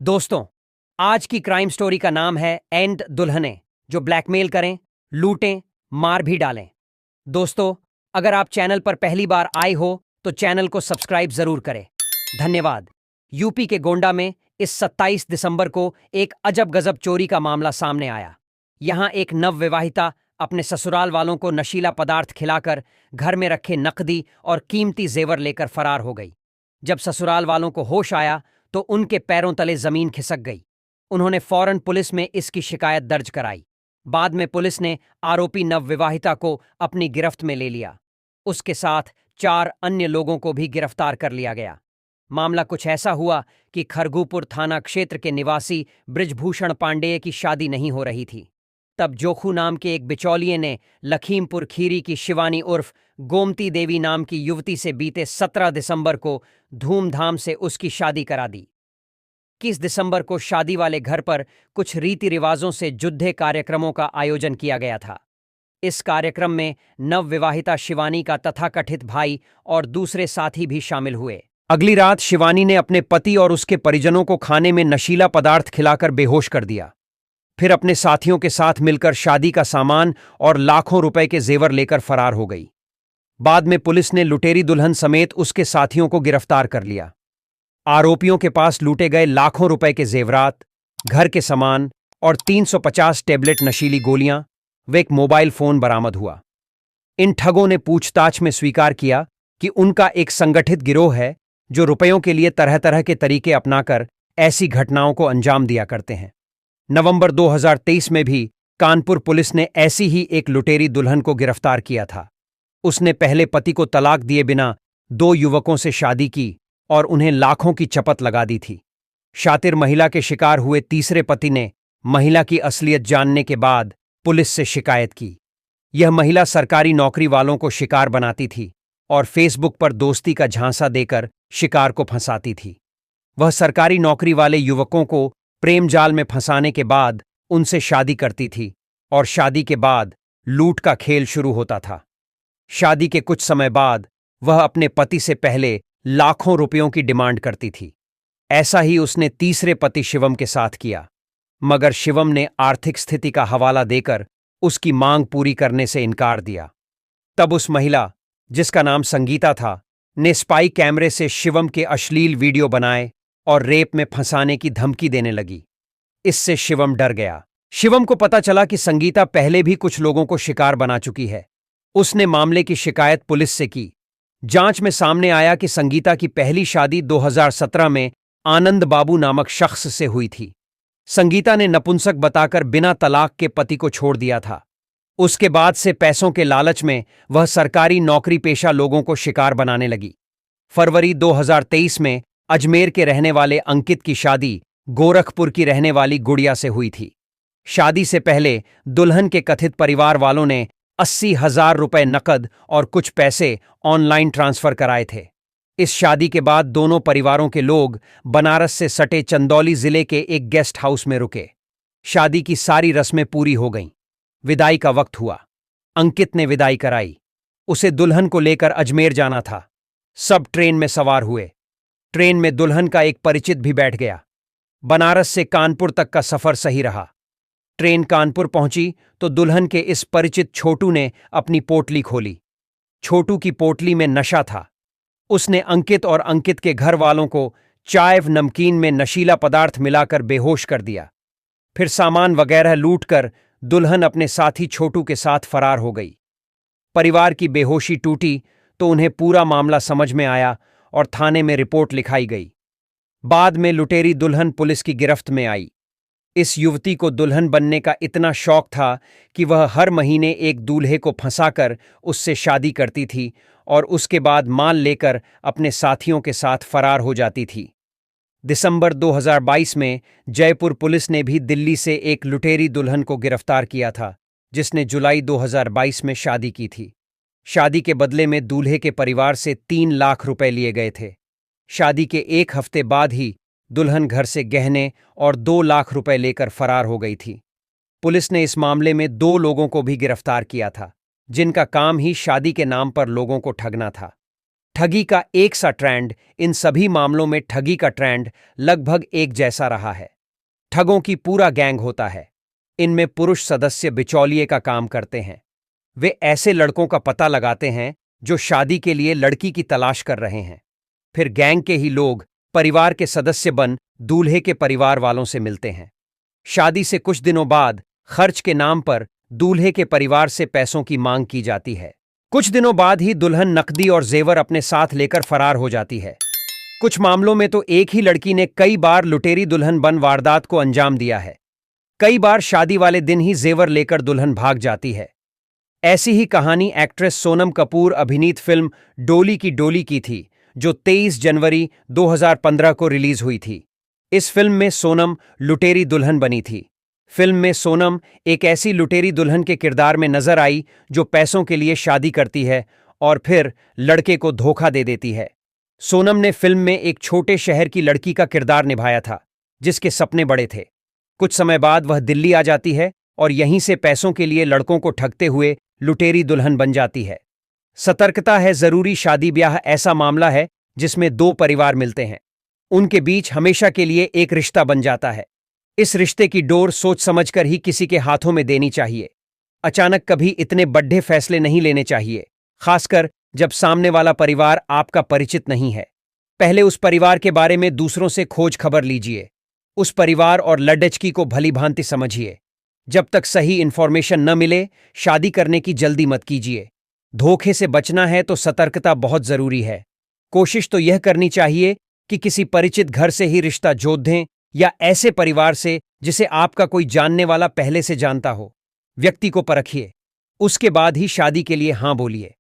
दोस्तों, आज की क्राइम स्टोरी का नाम है एंड दुल्हनें जो ब्लैकमेल करें, लूटें, मार भी डालें। दोस्तों, अगर आप चैनल पर पहली बार आए हो तो चैनल को सब्सक्राइब जरूर करें। धन्यवाद। यूपी के गोंडा में इस 27 दिसंबर को एक अजब गजब चोरी का मामला सामने आया। यहां एक नवविवाहिता अपने ससुराल वालों को नशीला पदार्थ खिलाकर घर में रखे नकदी और कीमती जेवर लेकर फरार हो गई। जब ससुराल वालों को होश आया तो उनके पैरों तले जमीन खिसक गई। उन्होंने फौरन पुलिस में इसकी शिकायत दर्ज कराई। बाद में पुलिस ने आरोपी नवविवाहिता को अपनी गिरफ्त में ले लिया। उसके साथ 4 अन्य लोगों को भी गिरफ्तार कर लिया गया। मामला कुछ ऐसा हुआ कि खरगूपुर थाना क्षेत्र के निवासी बृजभूषण पांडेय की शादी नहीं हो रही थी। तब जोखू नाम के एक बिचौलिए ने लखीमपुर खीरी की शिवानी उर्फ गोमती देवी नाम की युवती से बीते 17 दिसंबर को धूमधाम से उसकी शादी करा दी। 21 दिसंबर को शादी वाले घर पर कुछ रीति रिवाजों से जुद्धे कार्यक्रमों का आयोजन किया गया था। इस कार्यक्रम में नवविवाहिता शिवानी का तथाकथित भाई और दूसरे साथी भी शामिल हुए। अगली रात शिवानी ने अपने पति और उसके परिजनों को खाने में नशीला पदार्थ खिलाकर बेहोश कर दिया। फिर अपने साथियों के साथ मिलकर शादी का सामान और लाखों रुपए के जेवर लेकर फरार हो गई। बाद में पुलिस ने लुटेरी दुल्हन समेत उसके साथियों को गिरफ्तार कर लिया। आरोपियों के पास लूटे गए लाखों रुपए के जेवरात, घर के सामान और 350 टैबलेट नशीली गोलियां व एक मोबाइल फोन बरामद हुआ। इन ठगों ने पूछताछ में स्वीकार किया कि उनका एक संगठित गिरोह है जो रुपयों के लिए तरह तरह के तरीके अपनाकर ऐसी घटनाओं को अंजाम दिया करते हैं। नवंबर 2023 में भी कानपुर पुलिस ने ऐसी ही एक लुटेरी दुल्हन को गिरफ्तार किया था। उसने पहले पति को तलाक दिए बिना 2 युवकों से शादी की और उन्हें लाखों की चपत लगा दी थी। शातिर महिला के शिकार हुए तीसरे पति ने महिला की असलियत जानने के बाद पुलिस से शिकायत की। यह महिला सरकारी नौकरी वालों को शिकार बनाती थी और फेसबुक पर दोस्ती का झांसा देकर शिकार को फंसाती थी। वह सरकारी नौकरी वाले युवकों को प्रेम जाल में फंसाने के बाद उनसे शादी करती थी और शादी के बाद लूट का खेल शुरू होता था। शादी के कुछ समय बाद वह अपने पति से पहले लाखों रुपयों की डिमांड करती थी। ऐसा ही उसने तीसरे पति शिवम के साथ किया, मगर शिवम ने आर्थिक स्थिति का हवाला देकर उसकी मांग पूरी करने से इनकार दिया। तब उस महिला, जिसका नाम संगीता था, ने स्पाई कैमरे से शिवम के अश्लील वीडियो बनाए और रेप में फंसाने की धमकी देने लगी। इससे शिवम डर गया। शिवम को पता चला कि संगीता पहले भी कुछ लोगों को शिकार बना चुकी है। उसने मामले की शिकायत पुलिस से की। जांच में सामने आया कि संगीता की पहली शादी 2017 में आनंद बाबू नामक शख्स से हुई थी। संगीता ने नपुंसक बताकर बिना तलाक के पति को छोड़ दिया था। उसके बाद से पैसों के लालच में वह सरकारी नौकरी पेशा लोगों को शिकार बनाने लगी। फरवरी 2023 में अजमेर के रहने वाले अंकित की शादी गोरखपुर की रहने वाली गुड़िया से हुई थी। शादी से पहले दुल्हन के कथित परिवार वालों ने 80,000 रुपए नकद और कुछ पैसे ऑनलाइन ट्रांसफर कराए थे। इस शादी के बाद दोनों परिवारों के लोग बनारस से सटे चंदौली जिले के एक गेस्ट हाउस में रुके। शादी की सारी रस्में पूरी हो गईं। विदाई का वक्त हुआ। अंकित ने विदाई कराई। उसे दुल्हन को लेकर अजमेर जाना था। सब ट्रेन में सवार हुए। ट्रेन में दुल्हन का एक परिचित भी बैठ गया। बनारस से कानपुर तक का सफर सही रहा। ट्रेन कानपुर पहुंची तो दुल्हन के इस परिचित छोटू ने अपनी पोटली खोली। छोटू की पोटली में नशा था। उसने अंकित और अंकित के घर वालों को चाय व नमकीन में नशीला पदार्थ मिलाकर बेहोश कर दिया। फिर सामान वगैरह लूटकर दुल्हन अपने साथी छोटू के साथ फरार हो गई। परिवार की बेहोशी टूटी तो उन्हें पूरा मामला समझ में आया और थाने में रिपोर्ट लिखाई गई। बाद में लुटेरी दुल्हन पुलिस की गिरफ्त में आई। इस युवती को दुल्हन बनने का इतना शौक था कि वह हर महीने एक दूल्हे को फंसाकर उससे शादी करती थी और उसके बाद माल लेकर अपने साथियों के साथ फरार हो जाती थी। दिसंबर 2022 में जयपुर पुलिस ने भी दिल्ली से एक लुटेरी दुल्हन को गिरफ्तार किया था, जिसने जुलाई 2022 में शादी की थी। शादी के बदले में दूल्हे के परिवार से 3 लाख रुपए लिए गए थे। शादी के 1 हफ्ते बाद ही दुल्हन घर से गहने और 2 लाख रुपए लेकर फरार हो गई थी। पुलिस ने इस मामले में 2 लोगों को भी गिरफ्तार किया था, जिनका काम ही शादी के नाम पर लोगों को ठगना था। ठगी का एक सा ट्रेंड। इन सभी मामलों में ठगी का ट्रेंड लगभग एक जैसा रहा है। ठगों की पूरा गैंग होता है। इनमें पुरुष सदस्य बिचौलिए का काम करते हैं। वे ऐसे लड़कों का पता लगाते हैं जो शादी के लिए लड़की की तलाश कर रहे हैं। फिर गैंग के ही लोग परिवार के सदस्य बन दूल्हे के परिवार वालों से मिलते हैं। शादी से कुछ दिनों बाद खर्च के नाम पर दूल्हे के परिवार से पैसों की मांग की जाती है। कुछ दिनों बाद ही दुल्हन नकदी और जेवर अपने साथ लेकर फरार हो जाती है। कुछ मामलों में तो एक ही लड़की ने कई बार लुटेरी दुल्हन बन वारदात को अंजाम दिया है। कई बार शादी वाले दिन ही जेवर लेकर दुल्हन भाग जाती है। ऐसी ही कहानी एक्ट्रेस सोनम कपूर अभिनीत फिल्म डोली की थी, जो 23 जनवरी 2015 को रिलीज हुई थी। इस फिल्म में सोनम लुटेरी दुल्हन बनी थी। फिल्म में सोनम एक ऐसी लुटेरी दुल्हन के किरदार में नजर आई जो पैसों के लिए शादी करती है और फिर लड़के को धोखा दे देती है। सोनम ने फिल्म में एक छोटे शहर की लड़की का किरदार निभाया था, जिसके सपने बड़े थे। कुछ समय बाद वह दिल्ली आ जाती है और यहीं से पैसों के लिए लड़कों को ठगते हुए लुटेरी दुल्हन बन जाती है। सतर्कता है जरूरी। शादी ब्याह ऐसा मामला है जिसमें दो परिवार मिलते हैं। उनके बीच हमेशा के लिए एक रिश्ता बन जाता है। इस रिश्ते की डोर सोच समझकर ही किसी के हाथों में देनी चाहिए। अचानक कभी इतने बड़े फैसले नहीं लेने चाहिए, खासकर जब सामने वाला परिवार आपका परिचित नहीं है। पहले उस परिवार के बारे में दूसरों से खोज खबर लीजिए। उस परिवार और लड़की को भली भांति समझिए। जब तक सही इंफॉर्मेशन न मिले, शादी करने की जल्दी मत कीजिए। धोखे से बचना है तो सतर्कता बहुत जरूरी है। कोशिश तो यह करनी चाहिए कि किसी परिचित घर से ही रिश्ता जोड़ दें या ऐसे परिवार से जिसे आपका कोई जानने वाला पहले से जानता हो। व्यक्ति को परखिए, उसके बाद ही शादी के लिए हां बोलिए।